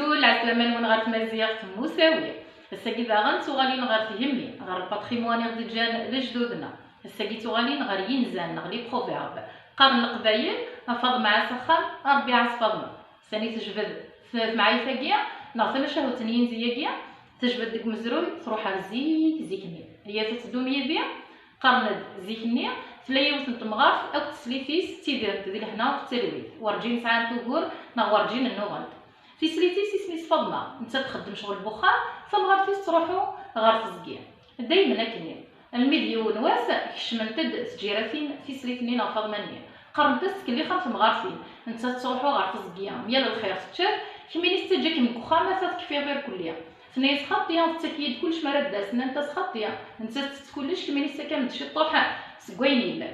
زول عسلامة من غير تمازيغ مساوية. الساكي داغن تغالين غير تهمني غير الباتريموان ديال لجدودنا. الساكي تغالين غير ينزان غير بروفيرب قرن القبايل افاض مع سخان ربي عصفضنا ثاني تجبد معايا ثاقيا ناغ ثما شهو تنين زياقيا تجبد ديك مزروي تروح على زيكني هي تتدوم يبيع قرن زيكني تلاقي وسنت مغارف او تسليتيس تيدير ديال هنا التلويث ورجين ساعات توغور ناغ ورجين النوغند في سليتيس اسمي صفضنا انت تخدم شغل بخار فمغارفيس تروحوا غار تزكيا دايما هكني المليون واس كشمنتد سجيراتين في سليتنين فضمانية قرن تسكلي خمس مغارفين انت تروحوا غار تزكيا يلا الخير تشاف كمين يستجاك من كخامة تكفي غير كليا ثنيا سخطيا في التكييد كلش مراد داس انت سخطيا انت تكلش كمين يستكام تشي طوحه سكويني لا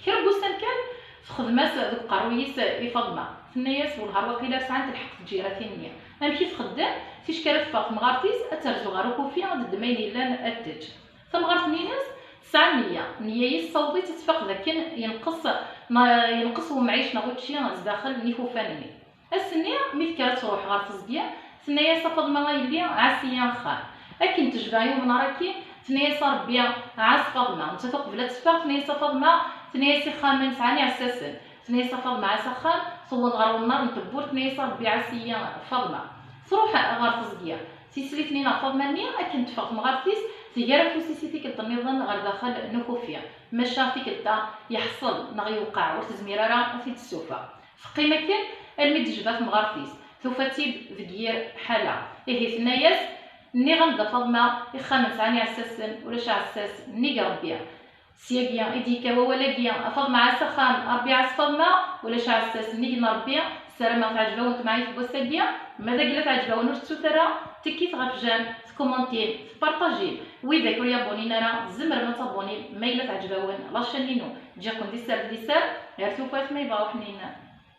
خير بوستان كان في خدمه دوك قرويس يفضما ثنياس والهار وقيلا ساعات تلحق الجيراتين امشي في خدام فيش كارف فاط مغارفيس اترجو غاركو فيها ضد مايني لان اتج فمغارف نيناس ساعه نيه الصوتي تتفق لكن ينقص ومعيش نغوتشي داخل نيفو فانني السنيه ميت تروح غار تزكيا ثنيا صفض ما يلي عاسيا خال اكن تجبايو من راكي ثنيا صار بيا عاس فضما انت تقبل تفاق ثنيا صفض ما ثنيا سي خامن سعني عساسن ثنيا صفض مع سخان صوت غار النار نتبور ثنيا صار بيا عاسيا فضما تروح غار تزكيا سيسلي ثنين فضما ني اكن تفاق مغارتيس تيجرا فلوسيسيتي كالتنظيم غير داخل نكوفيا ماشا فيك التا يحصل نغي يوقع وتزميرارا في السوفا في قيمه كان الميد جبات مغارتيس ثوفتيب ذكير حاله إيه ثناياس ني غندا فضما يخامس عني عساسن ولاش عساس ني ربيع سياقيا إديكا وولاقيا أفض مع سخان ربيع عس فضما ولاش عساس ني ربيع سلامة تعجبو وانت معايا في بوستاقيا ماذا قلت عجبو ونرسو ترى تكيت غرفجان تكومونتين تبارطاجي وإذا كل يابونينا راه زمر ما تابوني ما إلا تعجبوين لاشانينو تجيكم ديسار غير ثوفات ما يبغاو حنينا.